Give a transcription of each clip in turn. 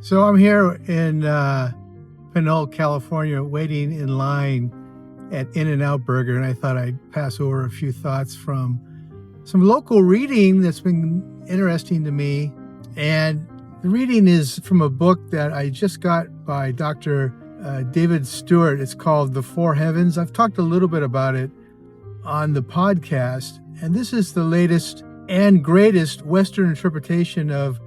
So I'm here in Pinole, California, waiting in line at In-N-Out Burger, and I thought I'd pass over a few thoughts from some local reading that's been interesting to me. And the reading is from a book that I just got by Dr. David Stuart. It's called The Four Heavens. I've talked a little bit about it on the podcast, and this is the latest and greatest Western interpretation of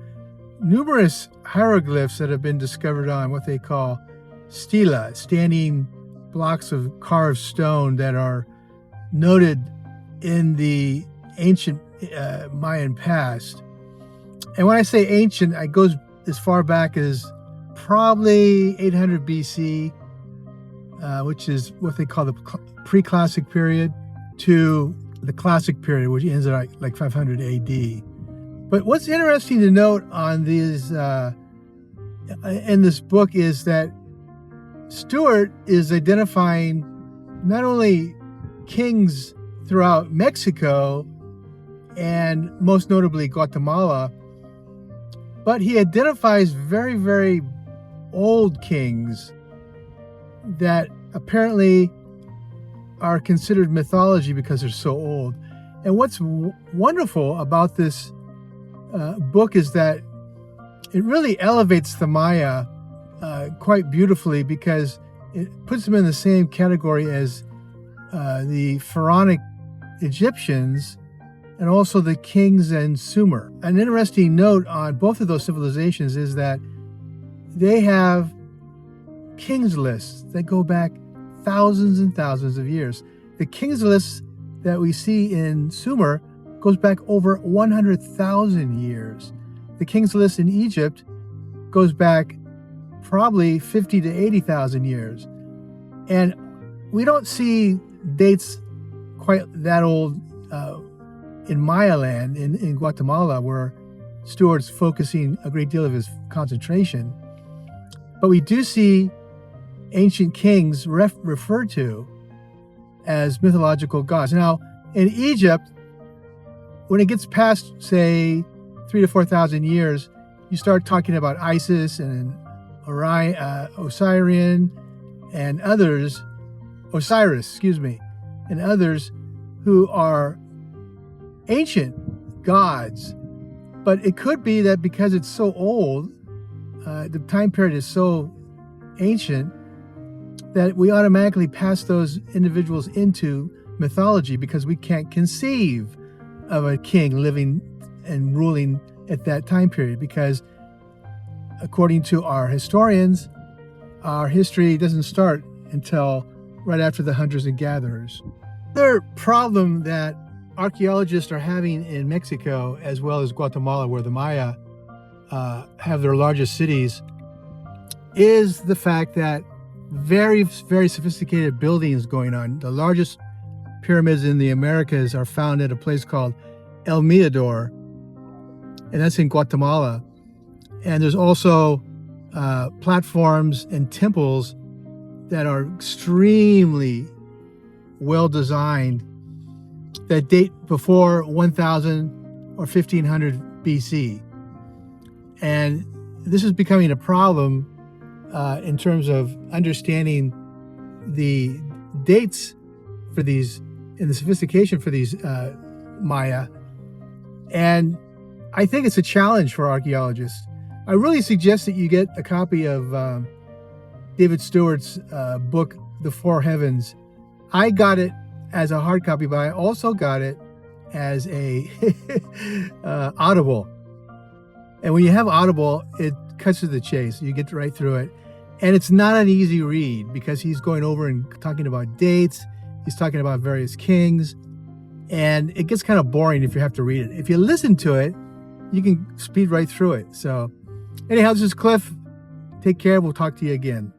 numerous hieroglyphs that have been discovered on what they call Stelae, standing blocks of carved stone that are noted in the ancient Mayan past. And when I say ancient, it goes as far back as probably 800 BC, which is what they call the pre-classic period, to the classic period, which ends at like 500 AD. But what's interesting to note on these in this book is that Stuart is identifying not only kings throughout Mexico and most notably Guatemala, but he identifies very, very old kings that apparently are considered mythology because they're so old. And what's wonderful about this book is that it really elevates the Maya quite beautifully, because it puts them in the same category as the Pharaonic Egyptians and also the kings and Sumer. An interesting note on both of those civilizations is that they have kings lists that go back thousands and thousands of years. The kings lists that we see in Sumer goes back over 100,000 years. The king's list in Egypt goes back probably 50 to 80,000 years. And we don't see dates quite that old in Maya land, in Guatemala, where Stuart's focusing a great deal of his concentration. But we do see ancient kings referred to as mythological gods. Now, in Egypt, when it gets past, say, 3,000 to 4,000 years, you start talking about Isis and Osirian and others, and others who are ancient gods. But it could be that because it's so old, the time period is so ancient, that we automatically pass those individuals into mythology because we can't conceive of a king living and ruling at that time period, because according to our historians, our history doesn't start until right after the hunters and gatherers. Another problem that archaeologists are having in Mexico as well as Guatemala, where the Maya have their largest cities, is the fact that very, very sophisticated buildings going on. The largest pyramids in the Americas are found at a place called El Mirador, and that's in Guatemala. And there's also platforms and temples that are extremely well designed that date before 1000 or 1500 BC. And this is becoming a problem in terms of understanding the dates for these and the sophistication for these Maya. And I think it's a challenge for archaeologists. I really suggest that you get a copy of David Stuart's book, The Four Heavens. I got it as a hard copy, but I also got it as a Audible. And when you have Audible, it cuts to the chase. You get right through it. And it's not an easy read because he's going over and talking about dates. He's talking about various kings. And it gets kind of boring if you have to read it. If you listen to it, you can speed right through it. So anyhow, this is Cliff. Take care. We'll talk to you again.